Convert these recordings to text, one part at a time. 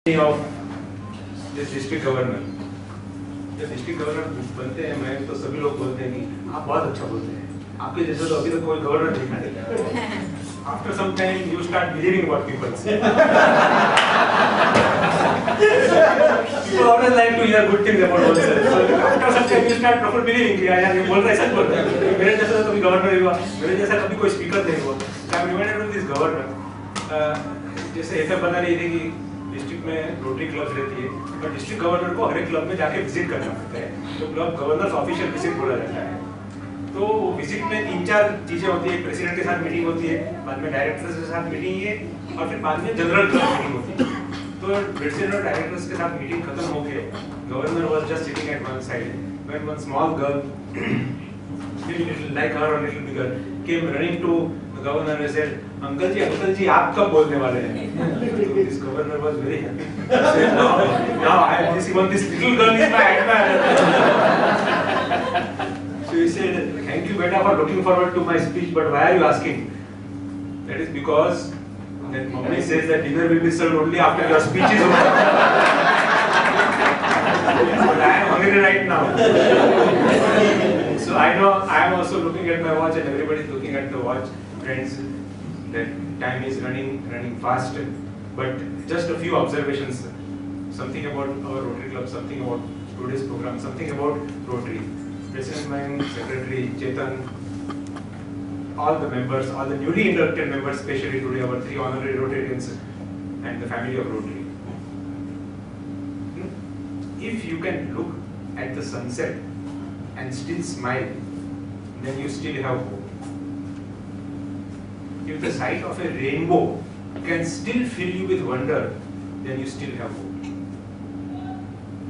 of this district governor. जब district governor बनते हैं मैं तो सभी लोग बोलते हैं कि आप बहुत अच्छा बोलते हैं, आपके जैसे तो अभी तक कोई गवर्नर देखा नहीं। After some time you start believing what people say. People always like to hear good things about themselves. So after some time you start proper believing कि यार ये बोल रहा है सच बोल रहा है। मेरे जैसा तो कभी गवर्नर नहीं हुआ, मेरे जैसा कभी कोई स्पीकर नहीं हुआ। So I'm reminded of this governor. जैसे ऐसा बना रही थी कि डिस्ट्रिक्ट में रोटरी क्लब रहती है और डिस्ट्रिक्ट गवर्नर को हर एक क्लब में जाके विजिट करना पड़ता है, तो क्लब गवर्नर्स ऑफिशियल विजिट बोला जाता है। तो विजिट में 3-4 चीजें होती है, प्रेसिडेंट के साथ मीटिंग होती है, बाद में डायरेक्टर्स के साथ मीटिंग है और फिर बाद में जनरल क्लब मीटिंग होती है। तो प्रेसिडेंट और डायरेक्टर्स के साथ मीटिंग खत्म हो गए, governor was just sitting at one side when one small girl little like her or little bigger came running to the governor and said, uncle ji आप कब बोलने वाले हैं? So this governor was very happy. Said, now I this even this little girl is my admirer. So he said, thank you beta for looking forward to my speech, but why are you asking? That is because that mommy says that dinner will be served only after your speech is over. But I am hungry right now. So I know I am also looking at my watch and everybody is looking at the watch, friends. That time is running fast. But just a few observations. Something about our Rotary Club, something about today's program, something about Rotary. President Mayank, Secretary Chetan, all the members, all the newly inducted members, especially today our 3 honorary Rotarians and the family of Rotary. If you can look at the sunset and still smile, then you still have hope. If the sight of a rainbow can still fill you with wonder, then you still have hope.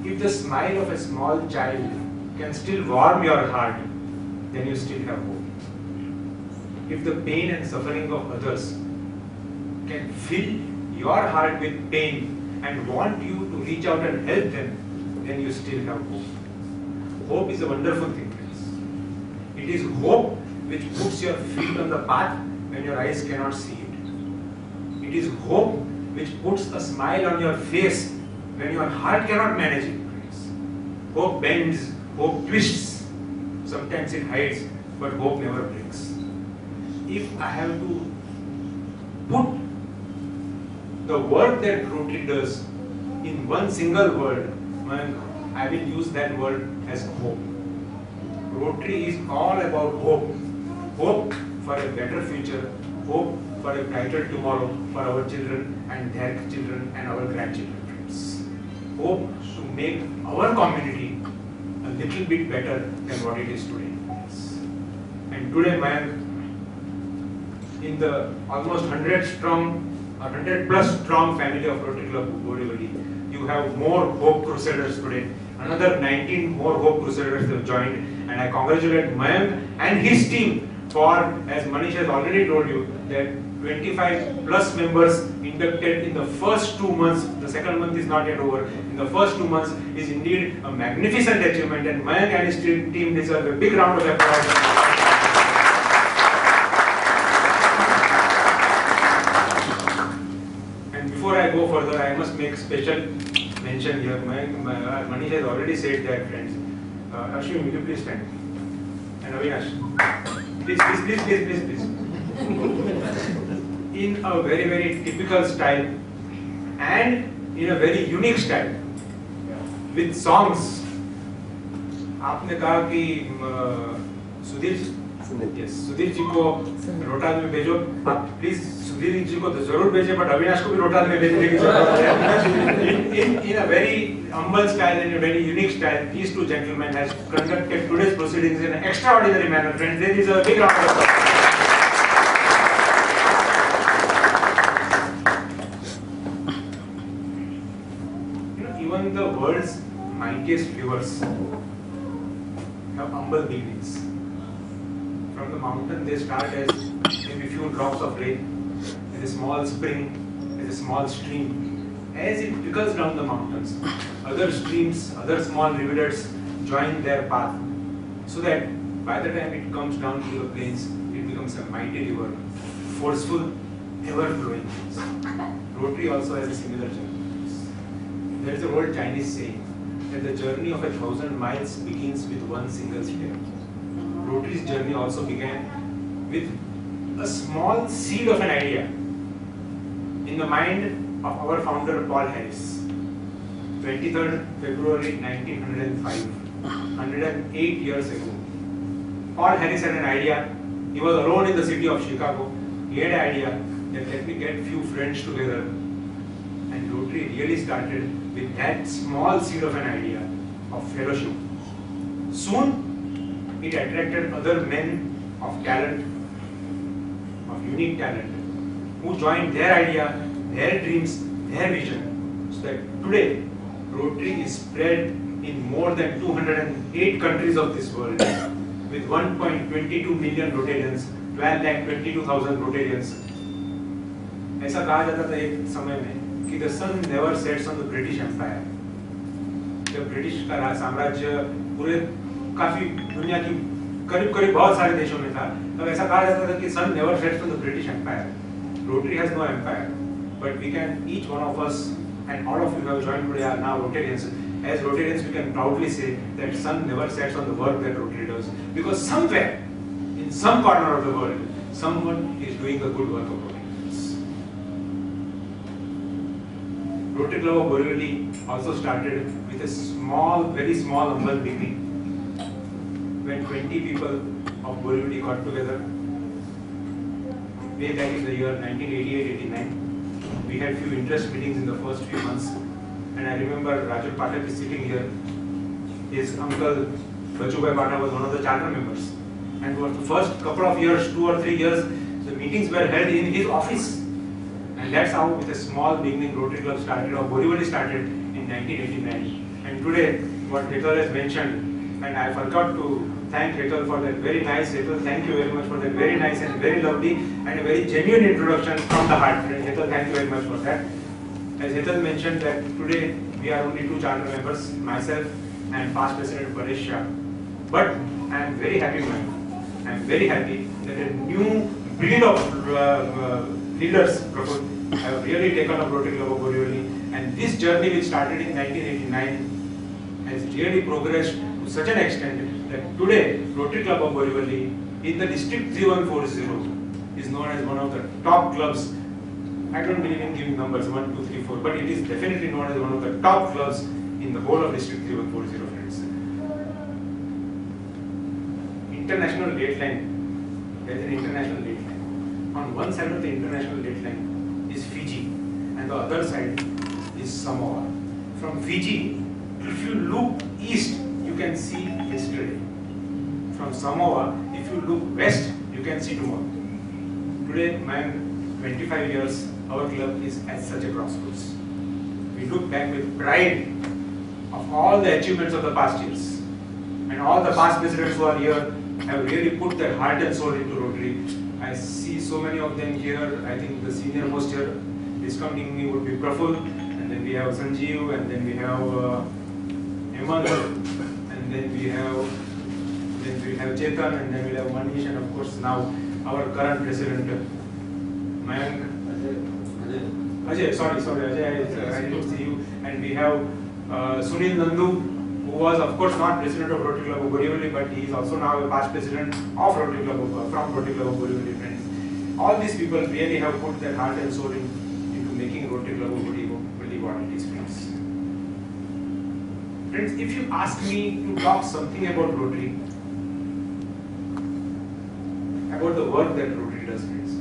If the smile of a small child can still warm your heart, then you still have hope. If the pain and suffering of others can fill your heart with pain and want you to reach out and help them, then you still have hope. Hope is a wonderful thing, friends. It is hope which puts your feet on the path when your eyes cannot see it. It is hope which puts a smile on your face when your heart cannot manage it, friends. Hope bends, hope twists, sometimes it hides, but hope never breaks. If I have to put the work that Rotary does in one single word, I will use that word as hope. Rotary is all about hope. Hope for a better future, hope for a brighter tomorrow for our children and their children and our grandchildren, friends. Hope to make our community a little bit better than what it is today. And today, Mayank, in the almost 100 plus strong family of Rotary Club Borivali, you have more Hope Crusaders today. Another 19 more Hope Crusaders have joined, and I congratulate Mayank and his team for, as Manish has already told you, that 25 plus members inducted in the first 2 months. The second month is not yet over. In the first 2 months is indeed a magnificent achievement, and Mayank and his team deserve a big round of applause. And before I go further, I must make special mention here. Manish has already said that, friends. Ashwin, will you please stand? And Avinash, please. In a very, very typical style and in a very unique style, with songs. आपने कहा कि सुधीर जी को रोहतास में भेजो, आप please Sudhir ji को तो जरूर भेजें, बट अविनाश को भी रोहतास में भेजने की जरूरत है। In a very humble style and a very unique style, these two gentlemen has conducted today's proceedings in an extraordinary manner. Friends, there is a big round of applause. Even the world's mightiest rivers have humble beginnings. From the mountain they start as maybe few drops of rain, as a small spring, as a small stream. As it trickles down the mountains, other streams, other small rivulets join their path, so that by the time it comes down to the plains, it becomes a mighty river, forceful, ever flowing. Rotary also has a similar journey. There is an old Chinese saying that the journey of 1,000 miles begins with one single step. Rotary's journey also began with a small seed of an idea in the mind of our founder Paul Harris. 23rd February 1905, 108 years ago. Paul Harris had an idea. He was alone in the city of Chicago. He had an idea that let me get few friends together. And Rotary really started with that small seed of an idea of fellowship. Soon, it attracted other men of talent, of unique talent, who joined their idea, their dreams, their vision. So that today, Rotary is spread in more than 208 countries of this world, with 1.22 million Rotarians, 12,22,000 Rotarians. ऐसा कहा जाता था एक समय में कि the sun never sets on the British Empire. जब British का साम्राज्य पूरे काफी दुनिया की करीब बहुत सारे देशों में था, तब ऐसा कहा जाता था कि sun never sets on the British Empire. Rotary has no empire, but we can, each one of us, and all of you who have joined today are now Rotarians. As Rotarians, we can proudly say that sun never sets on the work that Rotary does, because somewhere, in some corner of the world, someone is doing the good work of Rotarians. Rotary Club of Borivali also started with a small, very small, humble beginning, when 20 people of Borivali got together, way back in the year 1988-89. We had few interest meetings in the first few months, and I remember Rajul Pathak is sitting here. His uncle Bachubhai Pathak was one of the charter members, and for the first couple of years, 2 or 3 years, the meetings were held in his office, and that's how, with a small beginning, Rotary Club started, or Borivali started in 1989. And today, what Hetal has mentioned, and I forgot to thank Hetal for that very nice, Hetal, thank you very much for that very nice and very lovely and a very genuine introduction from the heart. And Hetal, thank you very much for that. As Hetal mentioned that today we are only 2 charter members, myself and past President Paresh Shah. But I am very happy, I am very happy that a new breed of leaders have really taken up Rotary Club of Borivali, and this journey which started in 1989 has really progressed to such an extent that today Rotary Club of Borivali in the district 3140 is known as one of the top clubs. I don't believe in giving numbers 1, 2, 3, 4, but it is definitely known as one of the top clubs in the whole of district 3140, friends. International date line. There is an international date line. On one side of the international date line is Fiji, and the other side is Samoa. From Fiji, if you look east, you can see yesterday. From Samoa, if you look west, you can see tomorrow. Today, 25 years, our club is at such a crossroads. We look back with pride of all the achievements of the past years. And all the past presidents who are here have really put their heart and soul into Rotary. I see so many of them here. I think the senior most here discounting me would be Praful, and then we have Sanjeev, and then we have Hemant, and then we have Chetan, and then we have Manish, and of course now our current president Mayank. Ajay, sorry, Ajay, I didn't see you. And we have Sunil Nandu, who was of course not president of Rotary Club of Borivali, but he is also now a past president of Rotary Club from Rotary Club of Borivali, friends. All these people really have put their heart and soul into making Rotary Club of Borivali what it is, friends. Friends, if you ask me to talk something about Rotary, about the work that Rotary does, friends,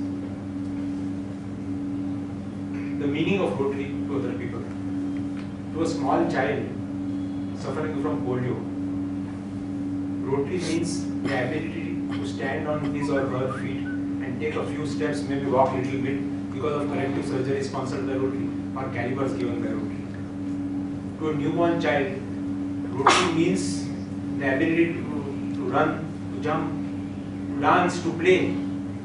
the meaning of Rotary to other people, to a small child suffering from polio, Rotary means the ability to stand on his or her feet and take a few steps, maybe walk a little bit because of corrective surgery sponsored by Rotary or calibers given by Rotary. To a newborn child, Rotary means the ability to run, to jump, to dance, to play,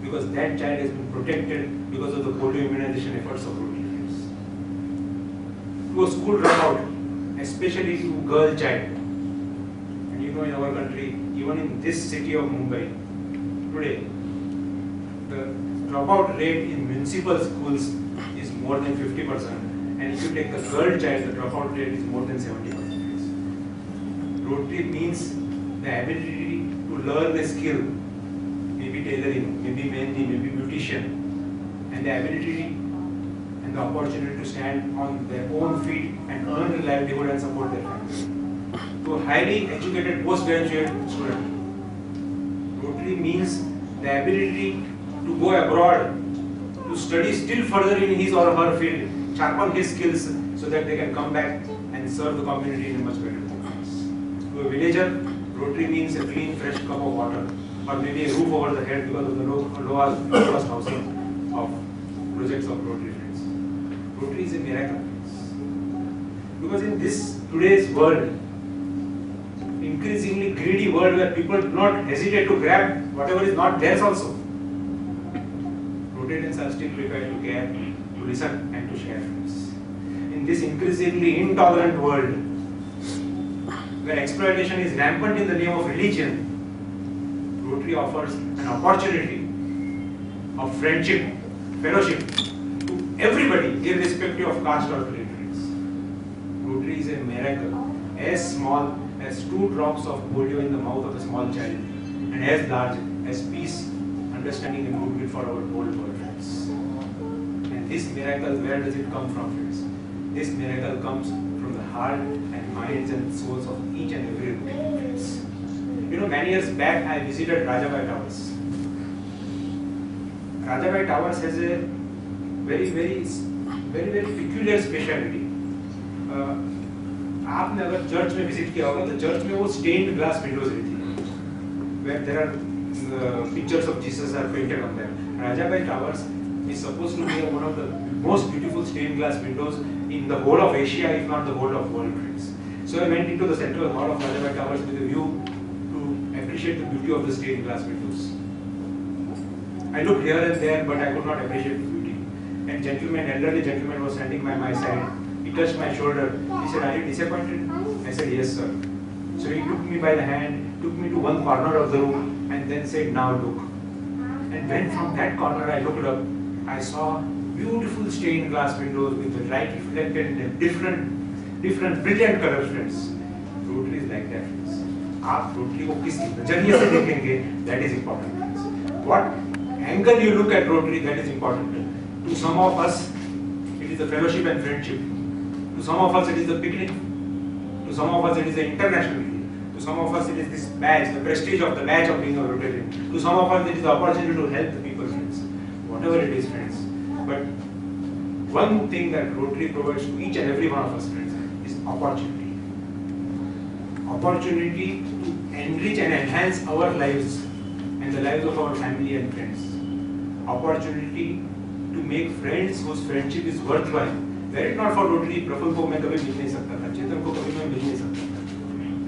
because that child has been protected because of the polio immunization efforts of Rotary. To a school dropout, especially to girl child, and you know in our country, even in this city of Mumbai, today, the dropout rate in municipal schools is more than 50%, And if you take the girl child, the dropout rate is more than 70%. Rotary means the ability to learn a skill, maybe tailoring, maybe mehndi, maybe beautician, and the ability and the opportunity to stand on their own feet and earn a livelihood and support their family. To a highly educated postgraduate student, Rotary means the ability to go abroad, to study still further in his or her field, sharpen his skills so that they can come back and serve the community in a much better way. To a villager, Rotary means a clean, fresh cup of water, or maybe a roof over the head because of the low cost housing of projects of Rotary friends. Rotary is a miracle. Because in this today's world, increasingly greedy world where people do not hesitate to grab whatever is not theirs also, Rotarians are still prepared to care, to listen and to share friends. In this increasingly intolerant world, where exploitation is rampant in the name of religion, Rotary offers an opportunity of friendship, fellowship to everybody, irrespective of caste or preference. Rotary is a miracle, as small as 2 drops of polio in the mouth of a small child, and as large as peace, understanding and goodwill for our whole world, friends. And this miracle, where does it come from, friends? This miracle comes from the heart and minds and souls of each and every Rotarian, friends. You know, many years back I visited Rajabai Towers. Rajabai Towers has a very peculiar speciality. आपने अगर church में visit किया होगा तो church में वो stand glass Windows रहती है, where there are pictures of Jesus are painted on them. Rajabai Towers is supposed to be one of the most beautiful stained glass windows in the whole of Asia, if not the whole of world, friends. So I went into the central hall of Rajabai Towers with a view to appreciate the beauty of the stained glass windows. I looked here and there, but I could not appreciate the beauty. And elderly gentleman was standing by my side. He touched my shoulder. He said, "Are you disappointed?" I said, "Yes, sir." So he took me by the hand, took me to one corner of the room, and then said, "Now look." And when from that corner I looked up, I saw beautiful stained glass windows with the light reflected in different brilliant colors, friends. Rotary is like that, friends. आप Rotary को किस नजरिए से देखेंगे, that is important, friends. What angle you look at Rotary, that is important. To some of us, it is the fellowship and friendship. To some of us, it is the picnic. To some of us, it is the international meeting. To some of us, it is this badge, the prestige of the badge of being a Rotarian. To some of us, it is the opportunity to help the people, friends. Whatever it is, friends. But one thing that Rotary provides to each and every one of us, friends, is opportunity. Opportunity to enrich and enhance our lives and the lives of our family and friends. Opportunity to make friends whose friendship is worthwhile. Were it not for Rotary, Praful को मैं कभी मिल नहीं सकता था, चेतन को कभी मैं मिल नहीं सकता था.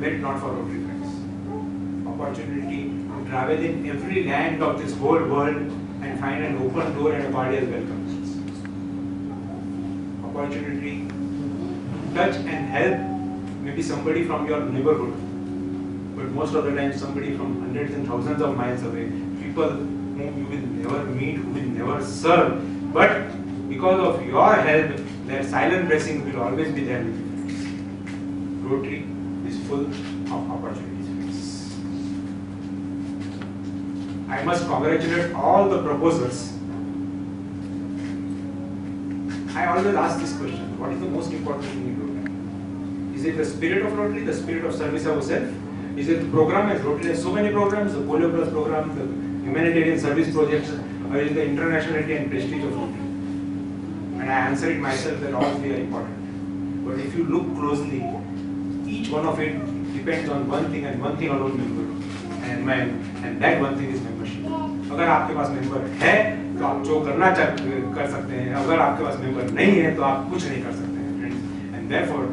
Were it not for Rotary, friends. Opportunity to travel in every land of this whole world and find an open door and a cordial welcome. Opportunity to touch and help maybe somebody from your neighborhood, but most of the time somebody from hundreds and thousands of miles away, people whom you will never meet, who will never serve, but because of your help, their silent blessing will always be there with you. Rotary is full of opportunities. I must congratulate all the proposers. I always ask this question: what is the most important thing in Rotary? Is it the spirit of Rotary, the spirit of service of self? Is it the program, as Rotary has so many programs, the Polio Plus program, the humanitarian service projects, or is it the internationality and prestige of Rotary? And I answer it myself that all three are important. But if you look closely, each one of it depends on one thing and one thing alone, member. And that one thing is membership. अगर आपके पास member है तो आप जो करना कर सकते हैं. अगर आपके पास member नहीं है तो आप कुछ नहीं कर सकते हैं, friends. And therefore,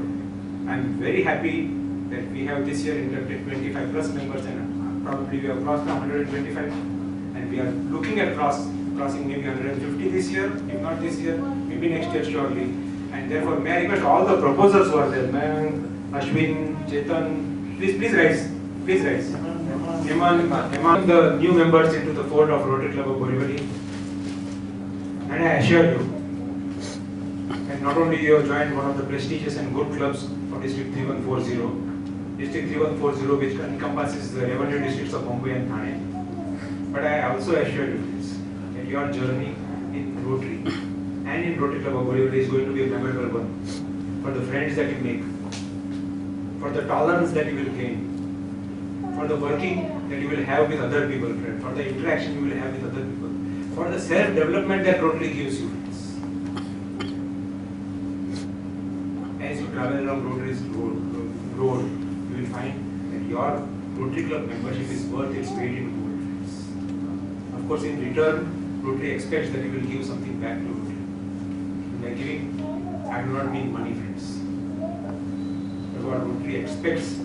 I'm very happy that we have this year inducted 25 plus members, and probably we have crossed now 125, and we are looking at crossing maybe 150 this year, if not this year, maybe next year surely. And therefore, may I request all the proposals who are there, Mayank, Ashwin, Chetan, please rise, please rise. Among the new members into the fold of Rotary Club of Borivali. And I assure you, And not only you have joined one of the prestigious and good clubs of District 3140, District 3140, which encompasses the revenue districts of Mumbai and Thane, but I also assure you this, that your journey in Rotary and in Rotary Club of Borivali is going to be a memorable one, for the friends that you make, for the tolerance that you will gain, for the working that you will have with other people, friend, for the interaction you will have with other people, for the self-development that Rotary gives you. As you travel along Rotary's road, you will find that your Rotary Club membership is worth its weight in gold, friends. Of course, in return, Rotary expects that you will give something back to Rotary. And by giving, I do not mean money, friends. But what Rotary expects,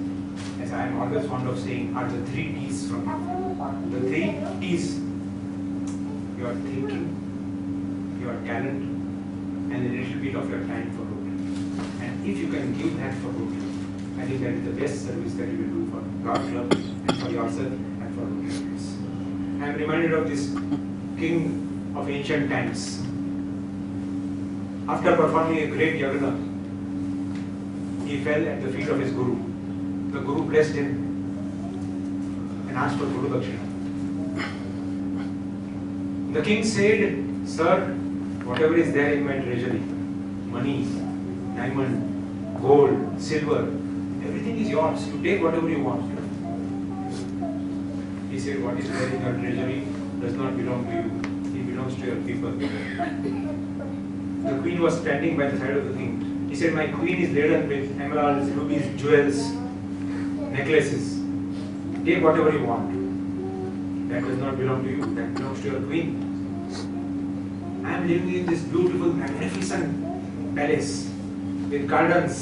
as I am always fond of saying, are the 3 T's from you. The 3 T's: your thinking, your talent, and a little bit of your time for Rotary. And if you can give that for Rotary, I think that is the best service that you will do for your club and for yourself and for Rotary. I am reminded of this king of ancient times. After performing a great yagna, he fell at the feet of his guru. The guru blessed him and asked for Guru Dakshina. The king said, "Sir, whatever is there in my treasury, money, diamond, gold, silver, everything is yours. You take whatever you want." He said, "What is there in your treasury does not belong to you. It belongs to your people." The queen was standing by the side of the king. He said, "My queen is laden with emeralds, rubies, jewels, necklaces. Take whatever you want. That does not belong to you. That belongs to your queen. I am living in this beautiful, magnificent palace with gardens,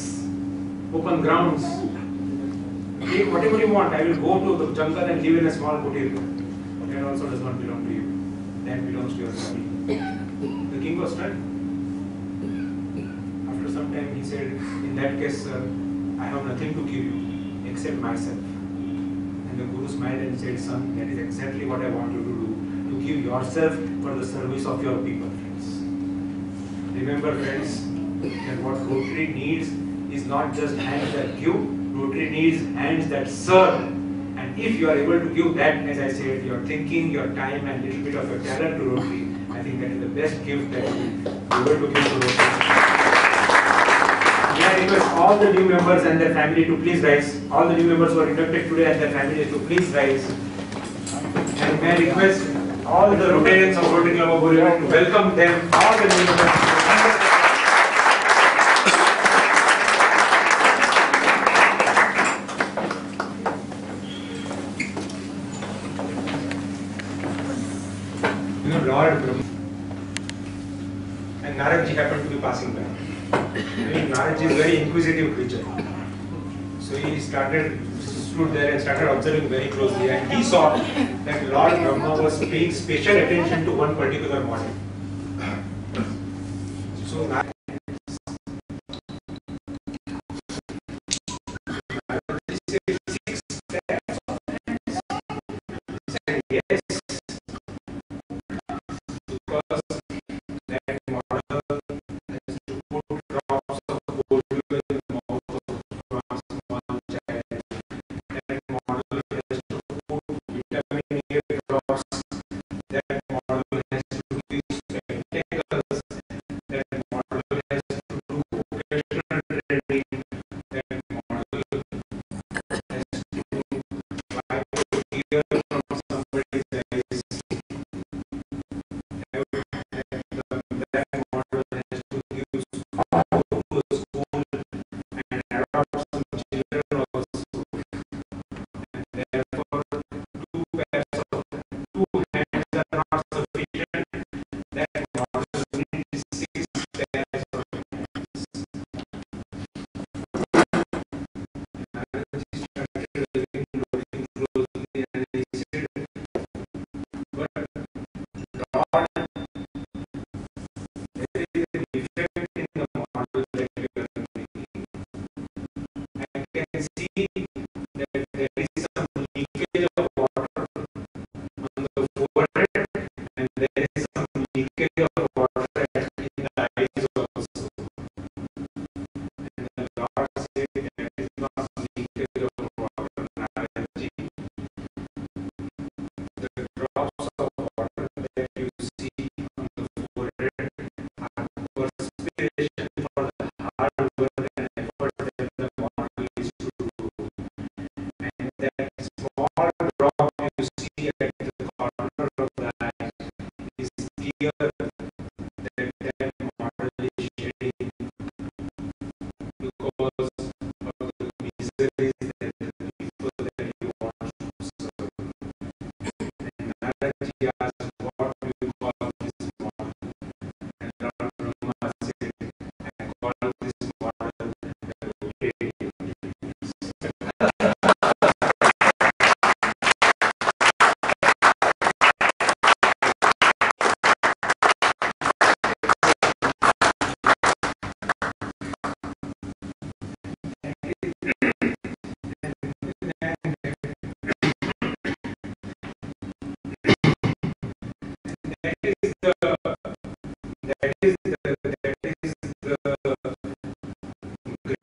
open grounds. Take whatever you want. I will go to the jungle and live in a small kutir. That also does not belong to you. That belongs to your family." The king was stunned. After some time he said, "In that case, sir, I have nothing to give you except myself." And the guru smiled and said, "Son, that is exactly what I want you to do. To give yourself for the service of your people, friends." Remember, friends, that what Rotary needs is not just hands that give. Rotary needs hands that serve. And if you are able to give that, as I said, your thinking, your time, and little bit of your talent to Rotary, I think that is the best gift that you will be able to give to Rotary. May I request all the new members and their family to please rise. All the new members who are inducted today and their families to please rise. And may I request all the Rotarians of Rotary Club of Borivali to welcome them, all the new members. Lord Brahma and Naradji happened to be passing by. Naradji is a very inquisitive creature. So he stood there and started observing very closely, and he saw that Lord Brahma was paying special attention to one particular model. So Naradji said, "6 steps." He said, "Yes. Because that model has to put drops of polio in the mouth of a small child. That model has to put vitamin A drops. That model has to give spectacles. That model has to do vocational training. That model has to wipe a tear from somebody's eyes. That model has to give all to a school and adopt some children also. And therefore, 2 pairs of 2 hands are not sufficient. That model needs 6 pairs of hands." Naradji started looking closely and he said, "But Lord, there is a defect in the model that you are making. I can see that there is some leakage of water on the forehead and there is some leakage of water in the eyes also.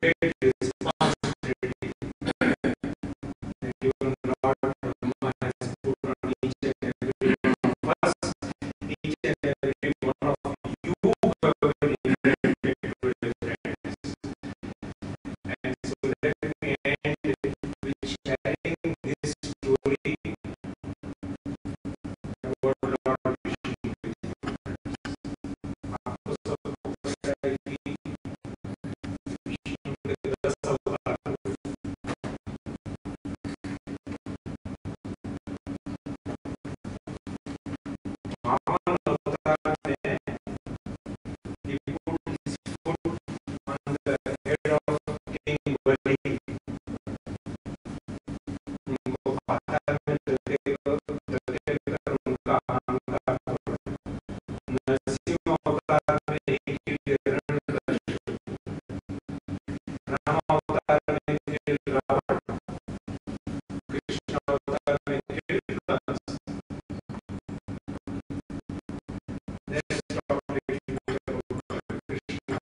great responsibility that your Lord Brahma has put on each and every one of us, each and every one of you governed indirectly to his friends. And so let me end with sharing this story about Lord Vishnu. आपको सबको पता है कि विष्णु के 10 अवतार वामन अवतार में he put his foot on the head of King Bali. उनको पाताल में धकेलकर उनका अहंकार तोड़ा। नरसिंह अवतार में एक हिरण्यकश्यप, राम अवतार में फिर रावण, कृष्ण अवतार में फिर Kans. Let's stop reading about Krishna.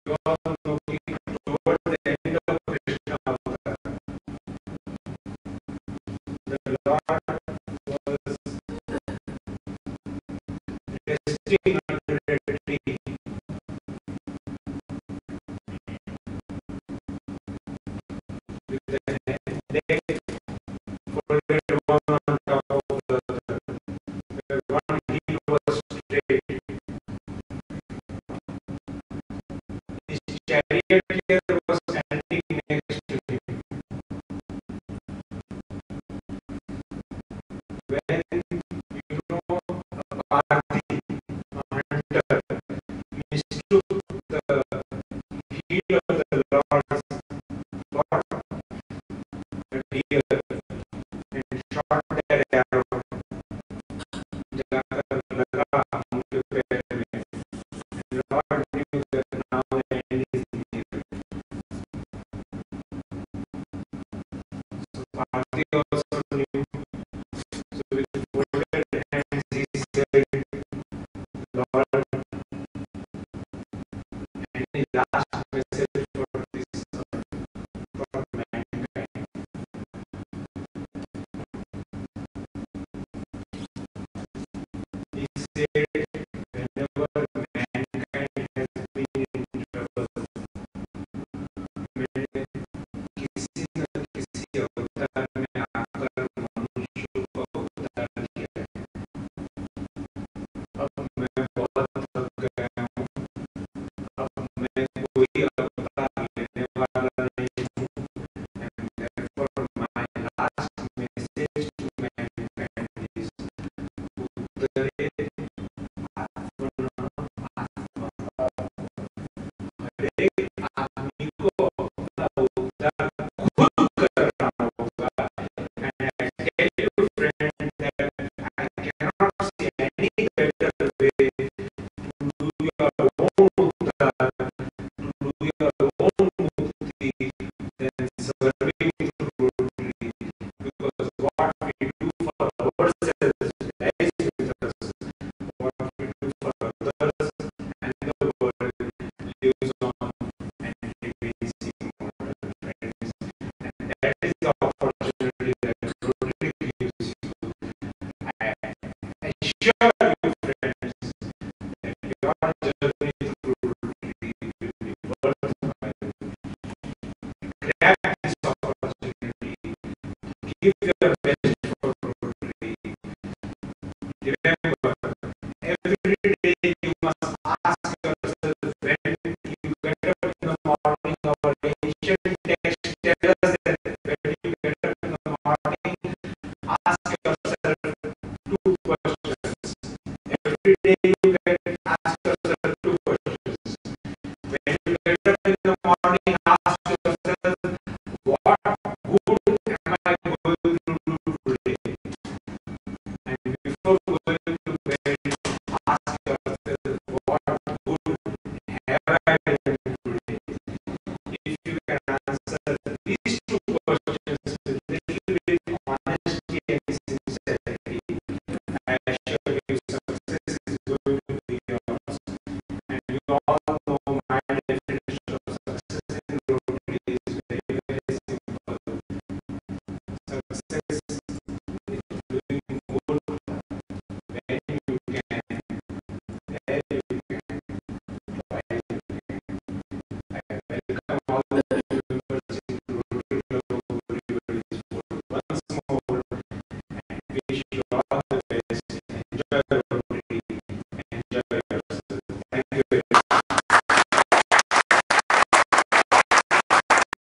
You all know कि toward the end of Krishna avatar, the Lord was resting under a tree with a leg folded one on top of the other, where one heel was straight. His charioteer was standing next to him. When a party, a hunter, mistook the heel of the Lord's bottom, the deer, and shot their arrow, जाकर लगा उनके पैर में. And Lord knew that now the end is near. So Parthi also knew. So with folded hands he said, Lord, and his last message for this for mankind. He said, whenever mankind has been in trouble, मैंने किसी न किसी अवतार में आकर मनुष्य को उद्धार किया है. अब मैं बहुत थक गया हूँ. अब मैं कोई अवतार लेने वाला नहीं हूँ. And therefore my last message to mankind is उत्तरे आत्मना आत्मा. हर एक आदमी को अपना उद्धार खुद करना होगा. And I tell you friend that I cannot see any better way to do your own uddhar, to do your own mukti than serving through Rotary. Because what we do for ourselves stays with us. What we do for others and the world lives on and remains immortal, friends. And that is the opportunity that Rotary gives you. I assure you, friends, that your journey through Rotary will be worthwhile. Grab this opportunity. Give your best for Rotary. Remember, every day you must ask yourself when you get up in the morning. Our ancient text tells us that when you get up in the morning, ask yourself two questions. Every day you ask yourself two questions. When you get up in the morning, ask yourself, what good am I going to do today? And before going to bed, ask yourself, what good have I done today? all know my definition of success in Rotary is very, very simple. Success is doing good when you can, where you can, while you can. I welcome all the members in Rotary Club of Rotary once more, and wish